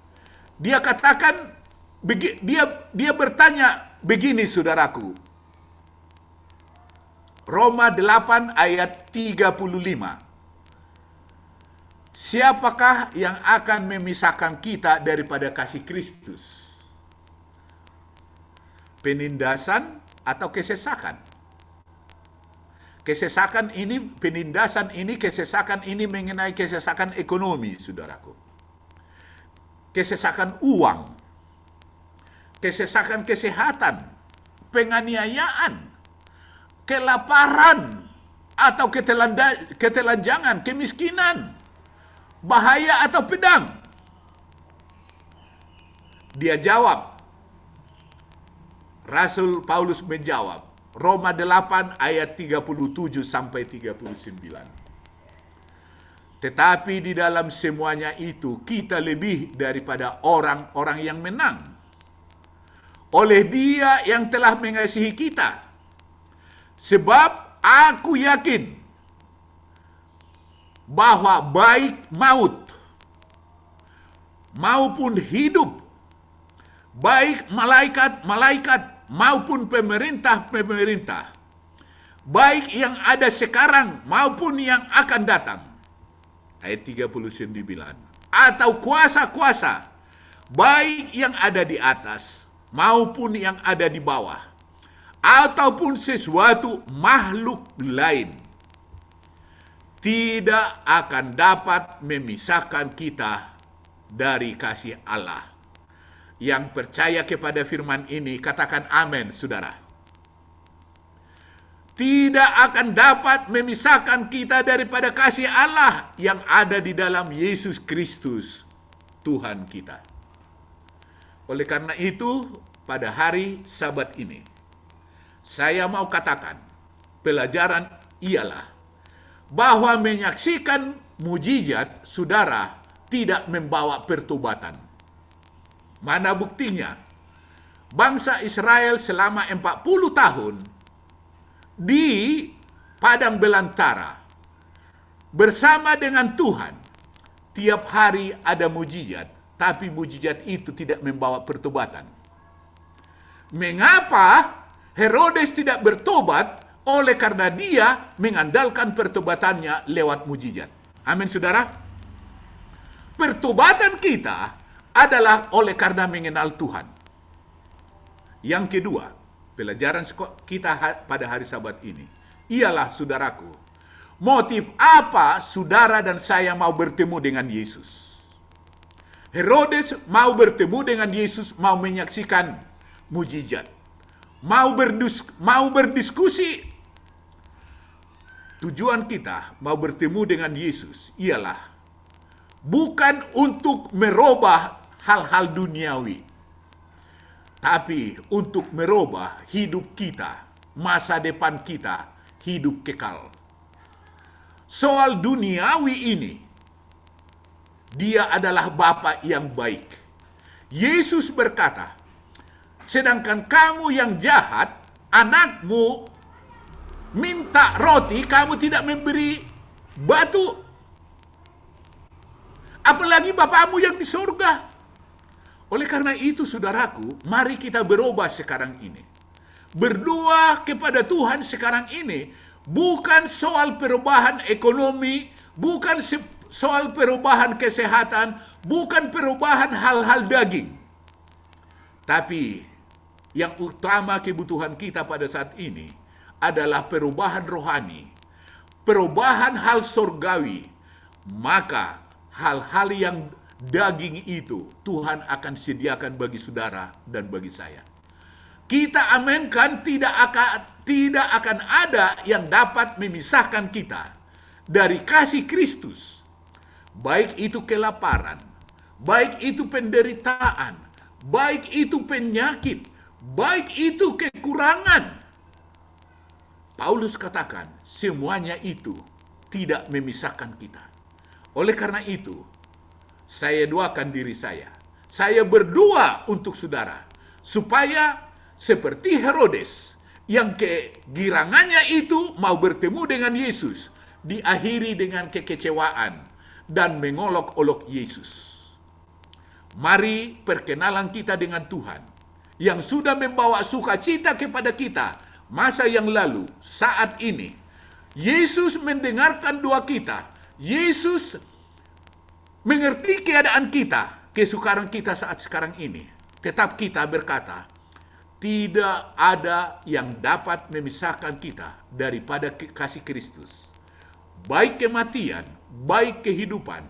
Speaker 4: Dia katakan, dia bertanya begini, saudaraku. Roma 8 ayat 35. Siapakah yang akan memisahkan kita daripada kasih Kristus? Penindasan atau kesesakan? Kesesakan ini, penindasan ini, kesesakan ini mengenai kesesakan ekonomi, saudaraku. Kesesakan uang, kesesakan kesehatan, penganiayaan, kelaparan, atau ketelanjangan, kemiskinan, bahaya atau pedang. Dia jawab, Rasul Paulus menjawab, Roma 8 ayat 37 sampai 39. Tetapi di dalam semuanya itu kita lebih daripada orang-orang yang menang. Oleh Dia yang telah mengasihi kita. Sebab aku yakin bahwa baik maut maupun hidup, baik malaikat-malaikat maupun pemerintah-pemerintah, baik yang ada sekarang maupun yang akan datang. Ayat 39. atau kuasa-kuasa, baik yang ada di atas maupun yang ada di bawah, ataupun sesuatu makhluk lain, tidak akan dapat memisahkan kita dari kasih Allah. Yang percaya kepada firman ini, katakan amin, saudara. Tidak akan dapat memisahkan kita daripada kasih Allah yang ada di dalam Yesus Kristus, Tuhan kita. Oleh karena itu, pada hari Sabat ini, saya mau katakan, pelajaran ialah bahwa menyaksikan mujizat saudara tidak membawa pertobatan. Mana buktinya? Bangsa Israel selama 40 tahun di padang belantara bersama dengan Tuhan. Tiap hari ada mujizat, tapi mujizat itu tidak membawa pertobatan. Mengapa Herodes tidak bertobat? Oleh karena dia mengandalkan pertobatannya lewat mujizat. Amin, saudara. Pertobatan kita adalah oleh karena mengenal Tuhan. Yang kedua, pelajaran kita pada hari Sabat ini ialah, saudaraku, motif apa saudara dan saya mau bertemu dengan Yesus? Herodes mau bertemu dengan Yesus, mau menyaksikan mujizat, mau berdiskusi. Tujuan kita mau bertemu dengan Yesus ialah bukan untuk merubah hal-hal duniawi, tapi untuk merubah hidup kita, masa depan kita, hidup kekal. Soal duniawi ini, dia adalah Bapa yang baik. Yesus berkata, sedangkan kamu yang jahat, anakmu minta roti, kamu tidak memberi batu. Apalagi Bapamu yang di surga. Oleh karena itu, saudaraku, mari kita berubah sekarang ini. Berdoa kepada Tuhan sekarang ini, bukan soal perubahan ekonomi, bukan soal perubahan kesehatan, bukan perubahan hal-hal daging. Tapi yang utama kebutuhan kita pada saat ini adalah perubahan rohani, perubahan hal surgawi. Maka hal-hal yang daging itu Tuhan akan sediakan bagi saudara dan bagi saya. Kita aminkan tidak akan ada yang dapat memisahkan kita dari kasih Kristus. Baik itu kelaparan, baik itu penderitaan, baik itu penyakit, baik itu kekurangan. Paulus katakan, semuanya itu tidak memisahkan kita. Oleh karena itu, saya doakan diri saya. Saya berdoa untuk saudara, supaya seperti Herodes, yang kegirangannya itu mau bertemu dengan Yesus, diakhiri dengan kekecewaan dan mengolok-olok Yesus. Mari perkenalan kita dengan Tuhan, yang sudah membawa sukacita kepada kita masa yang lalu, saat ini. Yesus mendengarkan doa kita. Yesus mengerti keadaan kita, kesukaran kita saat sekarang ini. Tetap kita berkata, tidak ada yang dapat memisahkan kita daripada kasih Kristus. Baik kematian, baik kehidupan,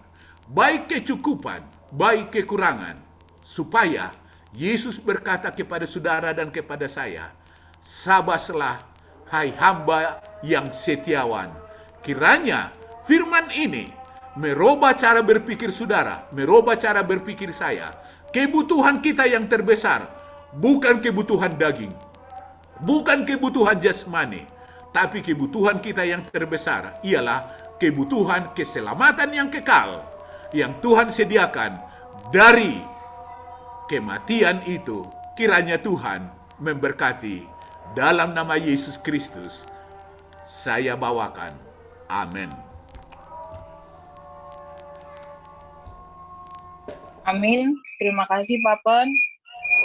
Speaker 4: baik kecukupan, baik kekurangan. Supaya Yesus berkata kepada saudara dan kepada saya, sabaslah, hai hamba yang setiawan. Kiranya firman ini merubah cara berpikir saudara, merubah cara berpikir saya. Kebutuhan kita yang terbesar bukan kebutuhan daging, bukan kebutuhan jasmani, tapi kebutuhan kita yang terbesar ialah kebutuhan keselamatan yang kekal yang Tuhan sediakan dari kematian itu. Kiranya Tuhan memberkati. Dalam nama Yesus Kristus, saya bawakan. Amin.
Speaker 1: Amin. Terima kasih, Pak Pen.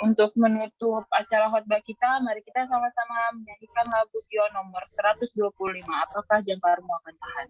Speaker 1: Untuk menutup acara khotbah kita, mari kita sama-sama menyanyikan lagu Sion nomor 125. Apakah jangkarmu akan tahan?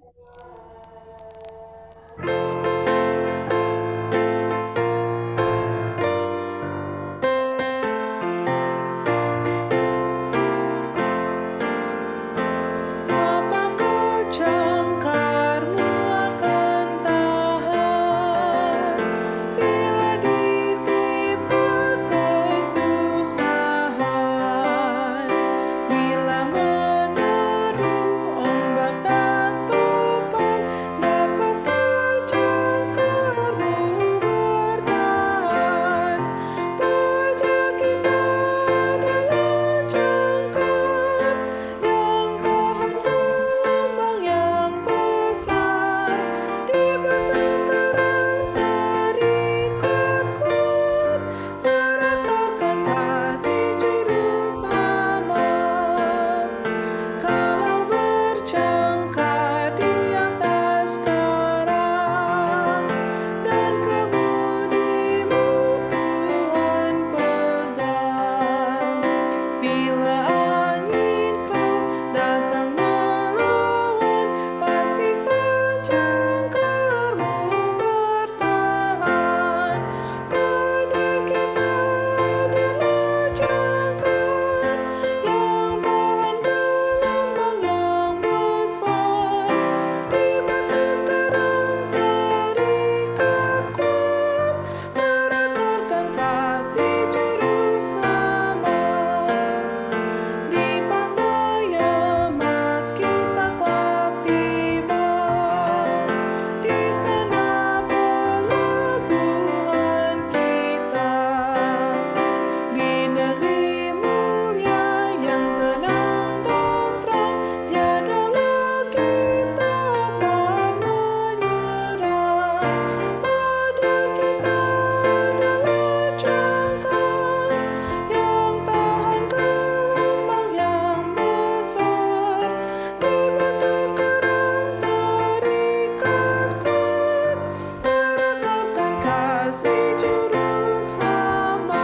Speaker 3: Juru Selamat.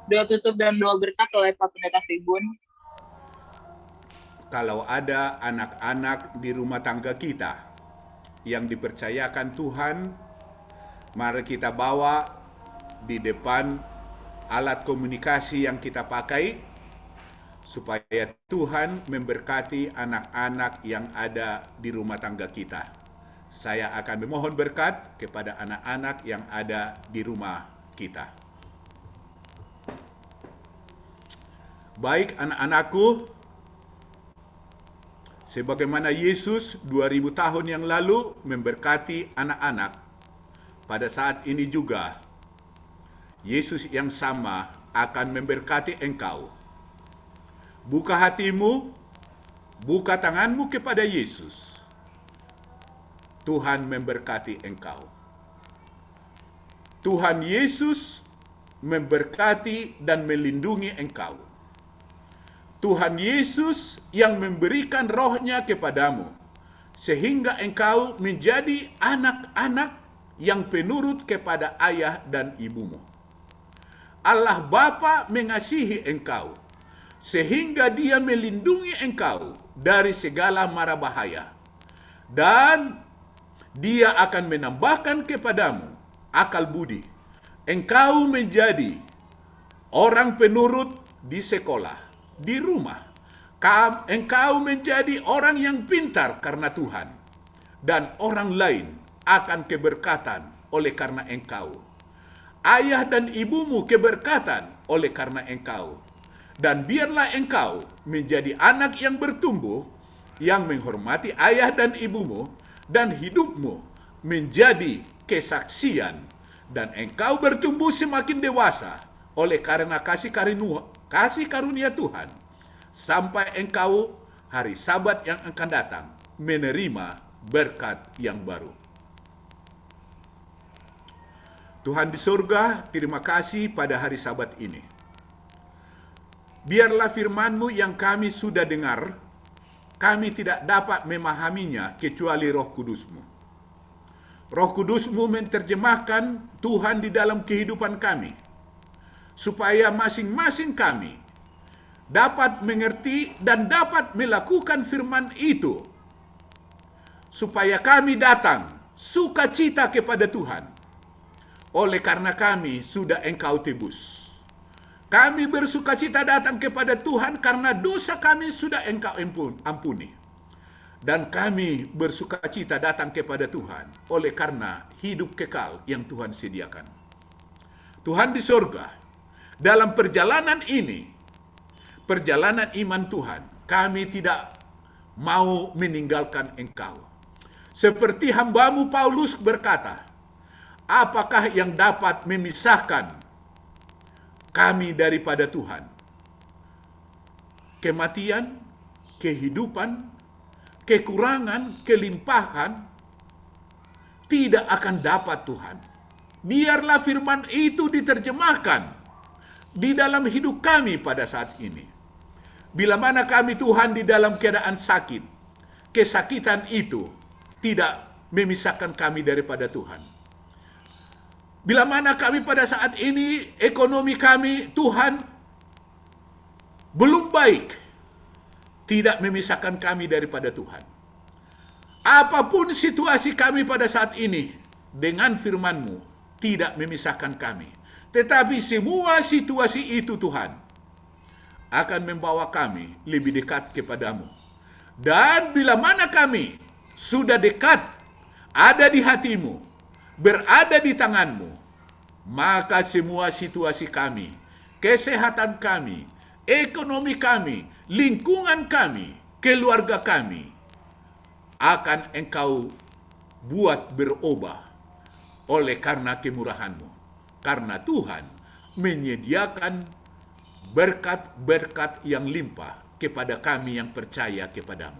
Speaker 1: Doa tutup dan doa berkat oleh Pak Pendeta Tribun.
Speaker 4: Kalau ada anak-anak di rumah tangga kita yang dipercayakan Tuhan, mari kita bawa di depan alat komunikasi yang kita pakai, supaya Tuhan memberkati anak-anak yang ada di rumah tangga kita. Saya akan memohon berkat kepada anak-anak yang ada di rumah kita. Baik anak-anakku, sebagaimana Yesus 2000 tahun yang lalu memberkati anak-anak, pada saat ini juga Yesus yang sama akan memberkati engkau. Buka hatimu, buka tanganmu kepada Yesus. Tuhan memberkati engkau. Tuhan Yesus memberkati dan melindungi engkau. Tuhan Yesus yang memberikan rohnya kepadamu, sehingga engkau menjadi anak-anak yang penurut kepada ayah dan ibumu. Allah Bapa mengasihi engkau, sehingga Dia melindungi engkau dari segala mara bahaya. Dan Dia akan menambahkan kepadamu akal budi. Engkau menjadi orang penurut di sekolah, di rumah. Engkau menjadi orang yang pintar karena Tuhan, dan orang lain akan keberkatan oleh karena engkau. Ayah dan ibumu keberkatan oleh karena engkau. Dan biarlah engkau menjadi anak yang bertumbuh, yang menghormati ayah dan ibumu, dan hidupmu menjadi kesaksian, dan engkau bertumbuh semakin dewasa oleh karena kasih karunia Tuhan, sampai engkau hari Sabat yang akan datang menerima berkat yang baru. Tuhan di surga, terima kasih pada hari Sabat ini. Biarlah firman-Mu yang kami sudah dengar, kami tidak dapat memahaminya kecuali Roh Kudus-Mu. Roh Kudus-Mu menerjemahkan Tuhan di dalam kehidupan kami, supaya masing-masing kami dapat mengerti dan dapat melakukan firman itu, supaya kami datang sukacita kepada Tuhan, oleh karena kami sudah Engkau tebus. Kami bersukacita datang kepada Tuhan karena dosa kami sudah Engkau ampuni. Dan kami bersukacita datang kepada Tuhan oleh karena hidup kekal yang Tuhan sediakan. Tuhan di surga, dalam perjalanan ini, perjalanan iman Tuhan, kami tidak mau meninggalkan Engkau. Seperti hamba-Mu Paulus berkata, apakah yang dapat memisahkan kami daripada Tuhan? Kematian, kehidupan, kekurangan, kelimpahan, tidak akan dapat Tuhan. Biarlah firman itu diterjemahkan di dalam hidup kami pada saat ini. Bila mana kami Tuhan di dalam keadaan sakit, kesakitan itu tidak memisahkan kami daripada Tuhan. Bila mana kami pada saat ini, ekonomi kami Tuhan belum baik, tidak memisahkan kami daripada Tuhan. Apapun situasi kami pada saat ini, dengan firman-Mu tidak memisahkan kami. Tetapi semua situasi itu Tuhan akan membawa kami lebih dekat kepadamu. Dan bila mana kami sudah dekat, ada di hatimu, berada di tangan-Mu, maka semua situasi kami, kesehatan kami, ekonomi kami, lingkungan kami, keluarga kami, akan Engkau buat berubah oleh karena kemurahan-Mu. Karena Tuhan menyediakan berkat-berkat yang limpah kepada kami yang percaya kepadamu.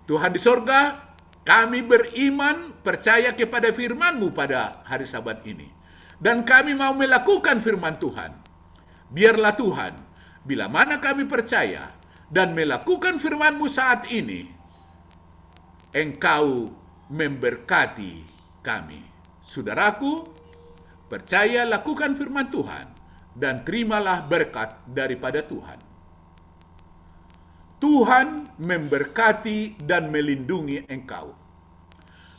Speaker 4: Tuhan di sorga, kami beriman, percaya kepada firman-Mu pada hari Sabat ini. Dan kami mau melakukan firman Tuhan. Biarlah Tuhan, bila mana kami percaya dan melakukan firman-Mu saat ini, Engkau memberkati kami. Saudaraku, percaya, lakukan firman Tuhan, dan terimalah berkat daripada Tuhan. Tuhan memberkati dan melindungi engkau.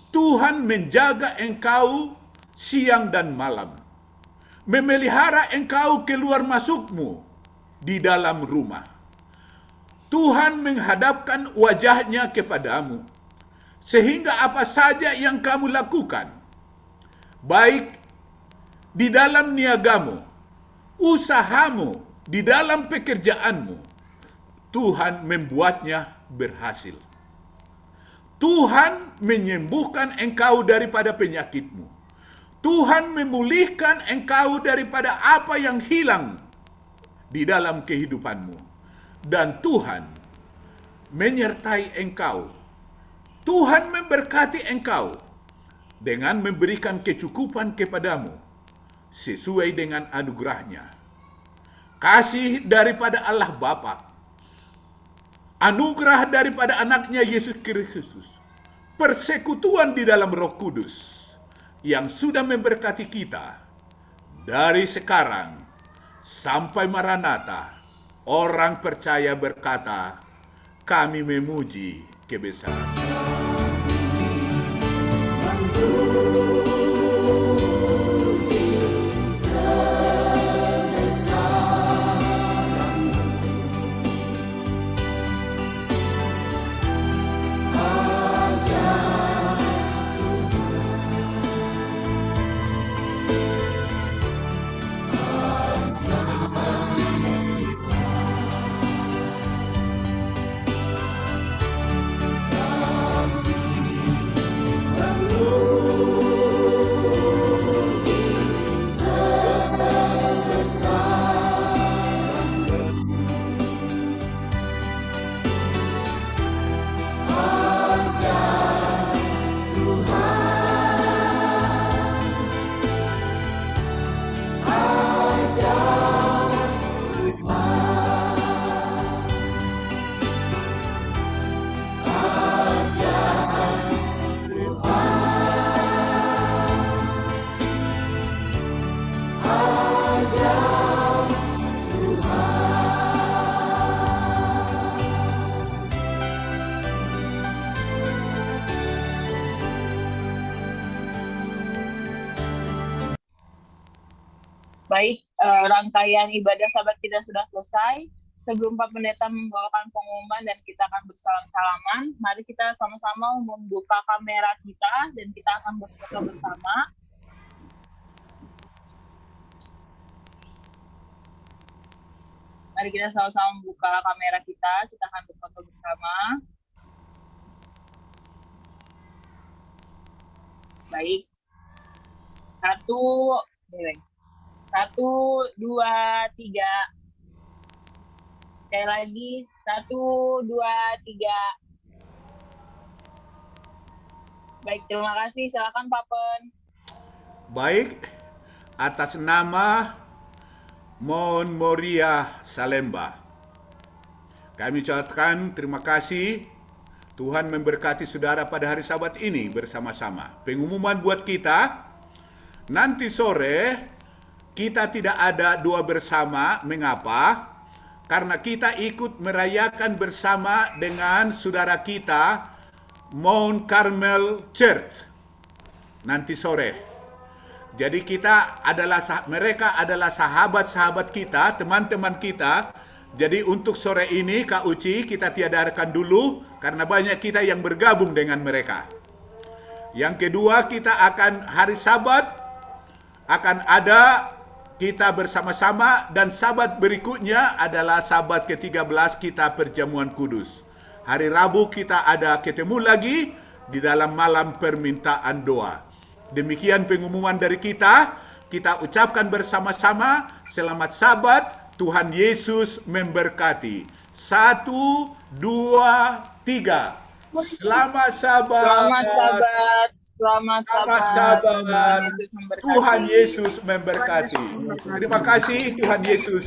Speaker 4: Tuhan menjaga engkau siang dan malam, memelihara engkau keluar masukmu di dalam rumah. Tuhan menghadapkan wajahnya kepadamu, sehingga apa saja yang kamu lakukan, baik di dalam niagamu, usahamu, di dalam pekerjaanmu, Tuhan membuatnya berhasil. Tuhan menyembuhkan engkau daripada penyakitmu. Tuhan memulihkan engkau daripada apa yang hilang di dalam kehidupanmu. Dan Tuhan menyertai engkau. Tuhan memberkati engkau dengan memberikan kecukupan kepadamu sesuai dengan anugerahnya. Kasih daripada Allah Bapa, anugerah daripada anaknya Yesus Kristus, persekutuan di dalam Roh Kudus yang sudah memberkati kita dari sekarang sampai Maranatha. Orang percaya berkata, kami memuji kebesaran.
Speaker 1: Baik, rangkaian ibadah sabat kita sudah selesai. Sebelum Pak Pendeta membawakan pengumuman dan kita akan bersalam-salaman, mari kita sama-sama membuka kamera kita dan kita akan berfoto bersama. Mari kita sama-sama membuka kamera kita akan berfoto bersama. Baik. 1, 2, 3. Sekali lagi, 1, 2, 3. Baik, terima kasih. Silakan Pak Pen.
Speaker 4: Baik, atas nama Mon Moria Salemba, kami ucapkan terima kasih. Tuhan memberkati saudara pada hari Sabat ini bersama-sama. Pengumuman buat kita, nanti sore kita tidak ada doa bersama. Mengapa? Karena kita ikut merayakan bersama dengan saudara kita Mount Carmel Church nanti sore. Jadi mereka adalah sahabat-sahabat kita, teman-teman kita. Jadi untuk sore ini Kak Uci kita tiadakan dulu karena banyak kita yang bergabung dengan mereka. Yang kedua, kita akan hari Sabat akan ada kita bersama-sama, dan Sabat berikutnya adalah Sabat ke-13 kita perjamuan kudus. Hari Rabu kita ada ketemu lagi di dalam malam permintaan doa. Demikian pengumuman dari kita. Kita ucapkan bersama-sama selamat Sabat, Tuhan Yesus memberkati. 1, 2, 3. Selamat Sabat.
Speaker 1: Selamat Sabat. Selamat Sabat.
Speaker 4: Tuhan Yesus memberkati. Terima kasih, Tuhan Yesus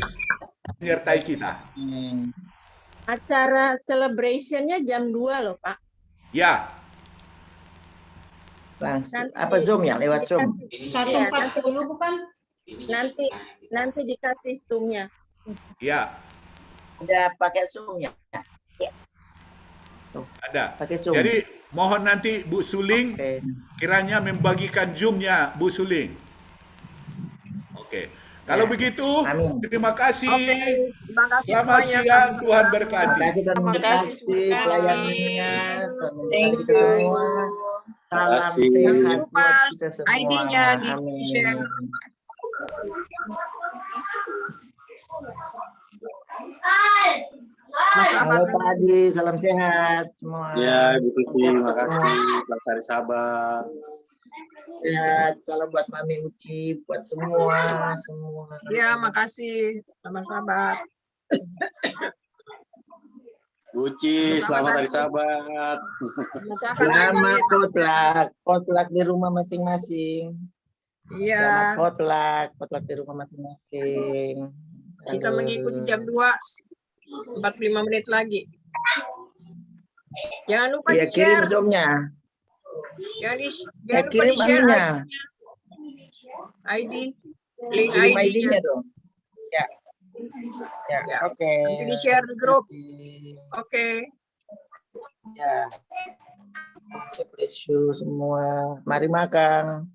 Speaker 4: menyertai kita.
Speaker 7: Acara celebration-nya jam 2 loh, Pak.
Speaker 4: Ya.
Speaker 7: Langsung.
Speaker 8: Nanti
Speaker 7: Apa Zoom ya? Lewat Zoom?
Speaker 8: Iya,
Speaker 2: 140 bukan?
Speaker 8: nanti dikasih Zoom-nya.
Speaker 4: Ya,
Speaker 7: Ada pakai Zoom ya?
Speaker 4: ada.
Speaker 7: Pakai Zoom.
Speaker 4: Jadi mohon nanti Bu Suling
Speaker 7: Oke.
Speaker 4: kiranya membagikan Zoom-nya Bu Suling. Oke. Kalau
Speaker 7: Ya.
Speaker 4: begitu,
Speaker 7: Amin.
Speaker 4: terima kasih.
Speaker 9: Oke, terima kasih
Speaker 4: Selamat
Speaker 9: semuanya.
Speaker 4: siang,
Speaker 9: Sampai
Speaker 4: Tuhan
Speaker 9: ketemu.
Speaker 4: berkati.
Speaker 7: Terima kasih dan
Speaker 1: Terima kasih
Speaker 7: memberkati
Speaker 1: semuanya.
Speaker 7: pelayanannya. Tuhan memberkati kita
Speaker 1: Thank you.
Speaker 7: semua. Salam
Speaker 3: kasih.
Speaker 7: sehat buat
Speaker 9: Lupa
Speaker 7: kita semua.
Speaker 9: ID-nya
Speaker 7: Amin.
Speaker 9: di-share. Mas
Speaker 7: Halo
Speaker 9: Abang.
Speaker 7: Pak Adi, salam sehat semua.
Speaker 3: Ya, Bu Cici,
Speaker 7: Salam
Speaker 3: terima
Speaker 7: sehat
Speaker 3: kasih.
Speaker 7: semua.
Speaker 3: Selamat hari Sabar.
Speaker 7: Sehat, salam buat Mami Uci, buat semua.
Speaker 9: Ya, makasih. Sama-sama.
Speaker 3: Bu Ci, selamat hari Sabat.
Speaker 7: Selamat potluck di rumah masing-masing.
Speaker 9: Iya,
Speaker 7: Selamat potluck di rumah masing-masing.
Speaker 9: kita
Speaker 7: Aduh.
Speaker 9: mengikuti jam 2, 45 menit lagi. Jangan lupa
Speaker 7: Iya, kirim
Speaker 9: di-share.
Speaker 7: Zoom-nya.
Speaker 9: Jangan lupa
Speaker 7: Kirim
Speaker 9: di-share
Speaker 7: anunya.
Speaker 9: ID. Link
Speaker 7: Kirim
Speaker 9: ID-nya.
Speaker 7: ID-nya dong. Ya. Ya,
Speaker 9: Ya.
Speaker 7: oke.
Speaker 9: Nanti di-share di grup. Oke.
Speaker 7: Ya. Bless you semua. Mari makan.